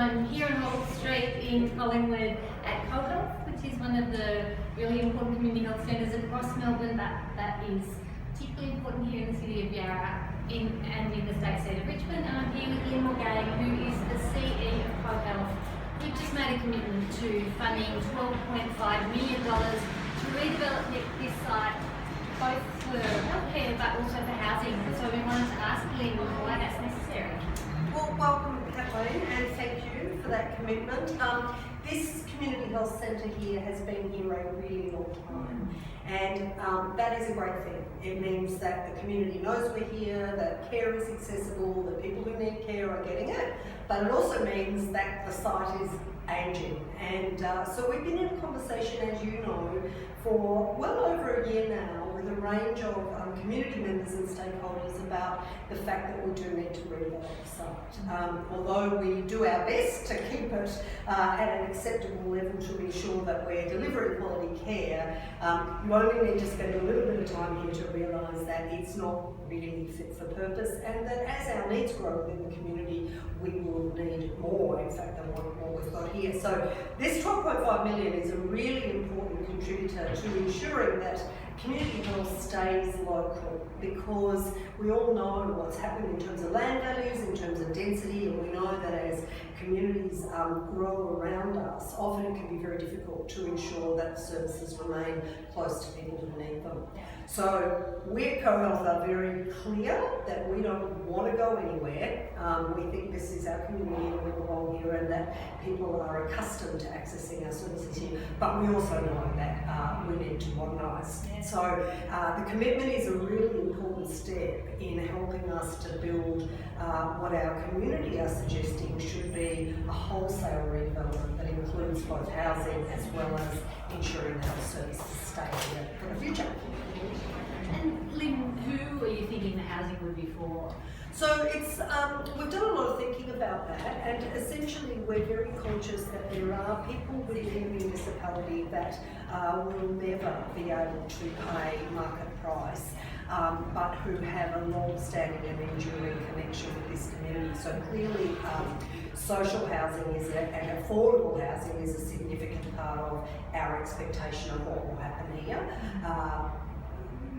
I'm here on Wall Street in Collingwood at CoHealth, which is one of the really important community health centres across Melbourne, but that is particularly important here in the city of Yarra and in the state seat of Richmond. And I'm here with Lynn Mulgay, who is the CE of CoHealth. We've just made a commitment to funding $12.5 million to redevelop this site, both for healthcare but also for housing. So we wanted to ask Lynn why that's necessary. Well, welcome Kathleen, and thank you for that commitment. This community health centre here has been here a really long time, and that is a great thing. It means that the community knows we're here, that care is accessible, that people who need care are getting it, but it also means that the site is ageing. And so we've been in a conversation, as you know, for well over a year now with a range of community members and stakeholders about the fact that we do need to redevelop the site. Although we do our best to keep it at an acceptable level to ensure that we're delivering quality care, you only need to spend a little bit of time here to realise that it's not really fit for purpose, and that as our needs grow within the community, we will need more, in fact, than what we've got here. So this 12.5 million is a really important contributor to ensuring that community health stays local, because we all know what's happening in terms of land values, in terms of density, and we know that as communities grow around us, often it can be very difficult to ensure that the services remain close to people who need them. So we at CoHealth are very clear that we don't want to go anywhere. We think this is our community and we belong here, and that people are accustomed to accessing our services here, but we also know that we need to modernise. So the commitment is a really important step in helping us to build what our community are suggesting should be a wholesale redevelopment that includes both housing as well as ensuring health services stay here for the future. And Lynn, who are you thinking the housing would be for? So it's we've done a lot of thinking about that, and essentially we're very conscious that there are people within the municipality that will never be able to pay market price, but who have a long-standing and enduring connection with this community. So clearly social housing and affordable housing is a significant part of our expectation of what will happen here.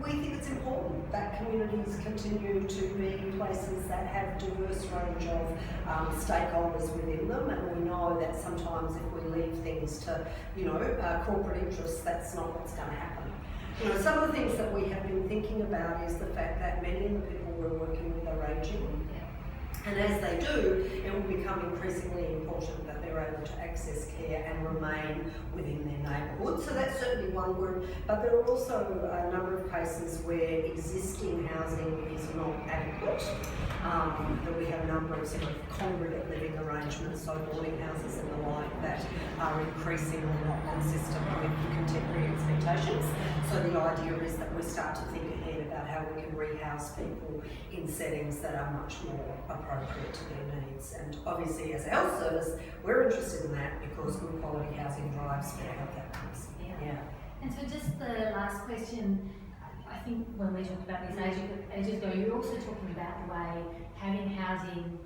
We think it's important that communities continue to be places that have diverse range of stakeholders within them, and we know that sometimes if we leave things to, corporate interests, that's not what's going to happen. Some of the things that we have been thinking about is the fact that many of the people we're working with are ageing. And as they do, it will become increasingly important that they're able to access care and remain within their neighbourhood. So that's certainly one group, but there are also a number of cases where existing housing is not adequate, that we have a number of sort of congregate living arrangements, so boarding houses and the like, that are increasingly not consistent with contemporary expectations. So the idea is that we start to think ahead about how we can rehouse people in settings that are much more appropriate to their needs. And obviously as a health service, we're interested in that because good quality housing drives better health outcomes. Yeah. And so just the last question, I think when we talked about this ages ago, you were also talking about the way having housing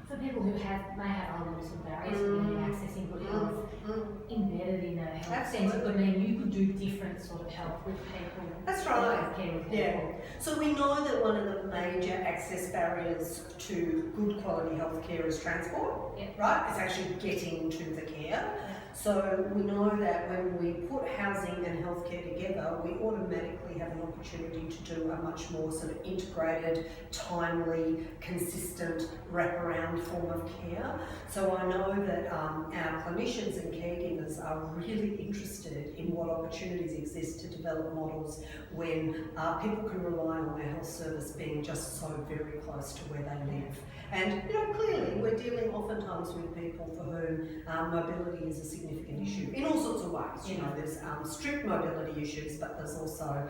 for people who may have other sort of barriers to getting accessing good health embedded in a health centre could mean you could do different sort of health with people. That's right. Care with people. Yeah. So we know that one of the major access barriers to good quality health care is transport, right? It's actually getting to the care. So we know that when we put housing and healthcare together, we automatically have an opportunity to do a much more sort of integrated, timely, consistent, wraparound form of care. So I know that our clinicians and caregivers are really interested in what opportunities exist to develop models when people can rely on their health service being just so very close to where they live. And clearly we're dealing oftentimes with people for whom mobility is a significant issue in all sorts of ways. There's strict mobility issues, but there's also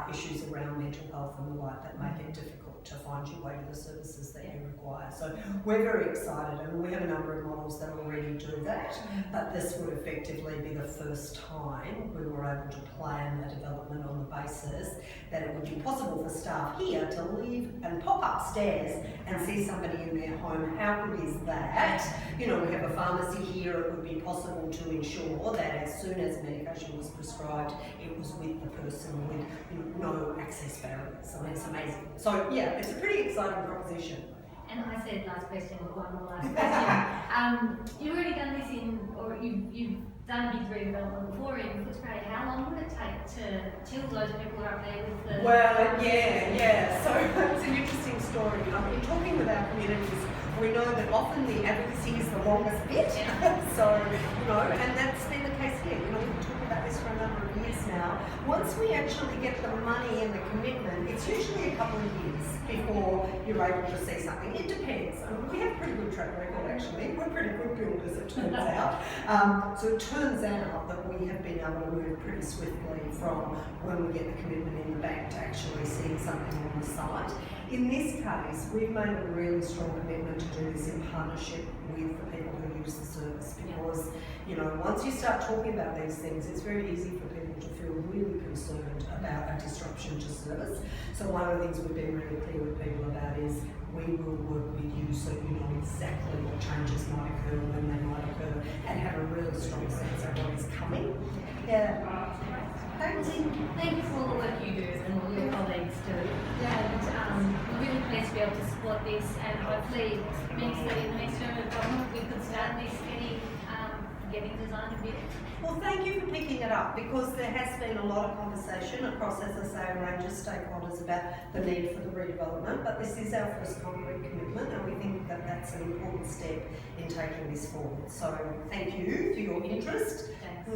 issues around mental health and the like that make it difficult to find your way to the services that you require. require. So we're very excited, and we have a number of models that already do that, but this would effectively be the first time we were able to plan a development on the basis that it would be possible for staff here to leave and pop upstairs and see somebody in their home. How good is that? You know, we have a pharmacy here. It would be possible to ensure that as soon as medication was prescribed, it was with the person with no access barriers. I mean, it's amazing. So yeah, it's a pretty exciting proposition. And I said last question, one more last question. You've already done this you've done a big redevelopment before in Footscray. How long would it take till those people are up there with the... Well, yeah. So it's an interesting story. In talking with our communities, we know that often the advocacy is the longest bit. So, and that's been the case here. We've been talking about this for a number of years now. Once we actually get the money and the commitment, it's usually a couple of years before you're able to see something. It depends. I mean, we have a pretty good track record actually. We're pretty good builders, it turns out. So it turns out that we have been able to move pretty swiftly from when we get the commitment in the bank to actually seeing something on the site. In this case, we've made a really strong commitment to do this in partnership with the people who use the service, because once you start talking about these things, it's very easy for people to feel really concerned about a disruption to service. So one of the things we've been really clear with people about is we will work with you so you know exactly what changes might occur, when they might occur, and have a really strong sense of what is coming. Yeah. Thanks. Thank you for all the work you do and all your colleagues do. And we're really pleased to be able to support this, and hopefully means that in the next term of government we could start this getting designed a bit. Well, thank you for picking it up, because there has been a lot of conversation across, as I say, a range of stakeholders about the need for the redevelopment, but this is our first concrete commitment, and we think that that's an important step in taking this forward. So thank you for your interest. Thanks.